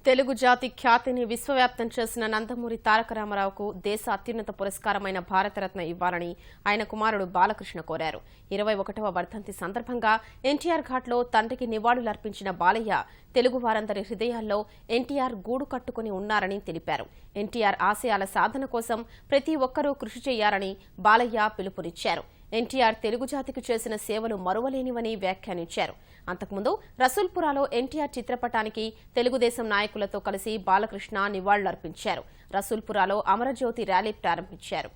తెలుగు జాతి ఖ్యాతిని విశ్వవ్యాప్తం చేసిన నందమూరి తారక రామారావుకు దేశ అత్యున్నత పురస్కారమైన భారతరత్న ఇవ్వాలని ఆయన కుమారుడు బాలకృష్ణ కోరారు. 21వ వర్ధంతి సందర్భంగా ఎన్టీఆర్ ఘాట్లో తండ్రికి నివాళులర్పించిన బాలయ్య తెలుగు వారందరి హృదయాల్లో ఎన్టీఆర్ గూడు కట్టుకుని ఉన్నారని తెలిపారు. ఎన్టీఆర్ ఆశయాల సాధన కోసం ప్రతి ఒక్కరూ కృషి చేయాలని బాలయ్య పిలుపునిచ్చారు. ఎన్టీఆర్ తెలుగు జాతికి చేసిన సేవలు మరువలేనివని వ్యాఖ్యానించారు. అంతకుముందు రసూల్పురాలో ఎన్టీఆర్ చిత్రపటానికి తెలుగుదేశం నాయకులతో కలిసి బాలకృష్ణ నివాళులర్పించారు. రసూల్పురాలో అమరజ్యోతి ర్యాలీ ప్రారంభించారు.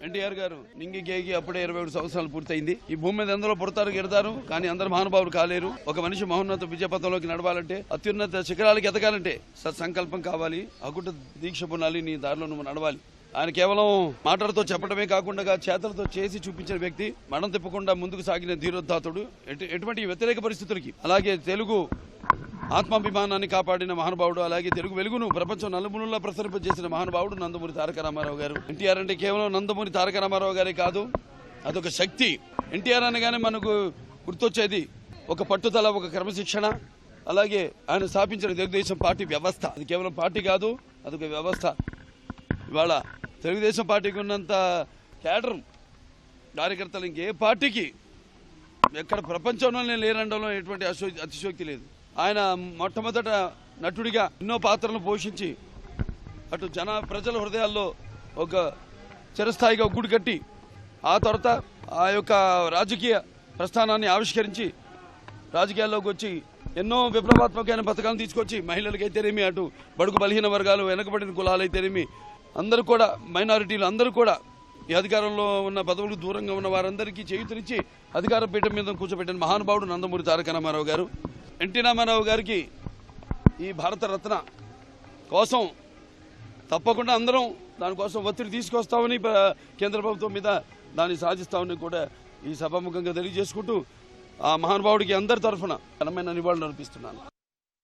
ఎన్టీఆర్ గారు నింగి గేగి అప్పుడే 27 సంవత్సరాలు పూర్తయింది. ఈ భూమి మీద ఎందరో పుడతారు గెడతారు, కానీ అందరు మహానుభావులు కాలేరు. ఒక మనిషి మహోన్నత విజయపథంలోకి నడవాలంటే, అత్యున్నత శిఖరాలకి ఎదగాలంటే సత్సంకల్పం కావాలి, అకుట దీక్ష పునాలి, నీ దారిలో నువ్వు నడవాలి. ఆయన కేవలం మాటలతో చెప్పడమే కాకుండా చేతలతో చేసి చూపించిన వ్యక్తి, మడం తిప్పకుండా ముందుకు సాగిన ధీరోద్ధాతుడు. ఎటువంటి వ్యతిరేక పరిస్థితులకి అలాగే తెలుగు ఆత్మాభిమానాన్ని కాపాడిన మహానుభావుడు, అలాగే తెలుగు వెలుగును ప్రపంచం నలుమూలలా ప్రసరింపజేసిన మహానుభావుడు నందమూరి తారక రామారావు గారు. ఎన్టీఆర్ అంటే కేవలం నందమూరి తారక రామారావు గారే కాదు, అదొక శక్తి. ఎన్టీఆర్ అనగానే మనకు గుర్తొచ్చేది ఒక పట్టుదల, ఒక క్రమశిక్షణ, అలాగే ఆయన స్థాపించిన తెలుగుదేశం పార్టీ వ్యవస్థ. అది కేవలం పార్టీ కాదు, అదొక వ్యవస్థ. ఇవాళ తెలుగుదేశం పార్టీకి ఉన్నంత కేడర్ కార్యకర్తలు ఇంకే పార్టీకి ఎక్కడ ప్రపంచంలోనే లేరండంలో ఎటువంటి అతిశయోక్తి లేదు. ఆయన మొట్టమొదట నటుడిగా ఎన్నో పాత్రలను పోషించి అటు ప్రజల హృదయాల్లో ఒక చిరస్థాయిగా గుడి కట్టి, ఆ తర్వాత ఆ యొక్క రాజకీయ ప్రస్థానాన్ని ఆవిష్కరించి రాజకీయాల్లోకి వచ్చి ఎన్నో విప్లవాత్మకమైన పథకాలను తీసుకొచ్చి మహిళలకైతేనేమి, అటు బడుగు బలహీన వర్గాలు, వెనకబడిన కులాలైతేనేమి, అందరూ కూడా మైనారిటీలు అందరూ కూడా ఈ అధికారంలో ఉన్న పదవులకు దూరంగా ఉన్న వారందరికీ చేయూతనిచ్చి అధికార పీఠం మీద కూర్చోబెట్టిన మహానుభావుడు నందమూరి తారక రామారావు గారు. ఎన్టీ రామారావు గారికి ఈ భారతరత్న కోసం తప్పకుండా అందరం దానికోసం ఒత్తిడి తీసుకొస్తామని, కేంద్ర ప్రభుత్వం మీద దాన్ని సాధిస్తామని కూడా ఈ సభాముఖంగా తెలియజేసుకుంటూ ఆ మహానుభావుడికి అందరి తరఫున ఘనమైన నివాళులు అర్పిస్తున్నాను.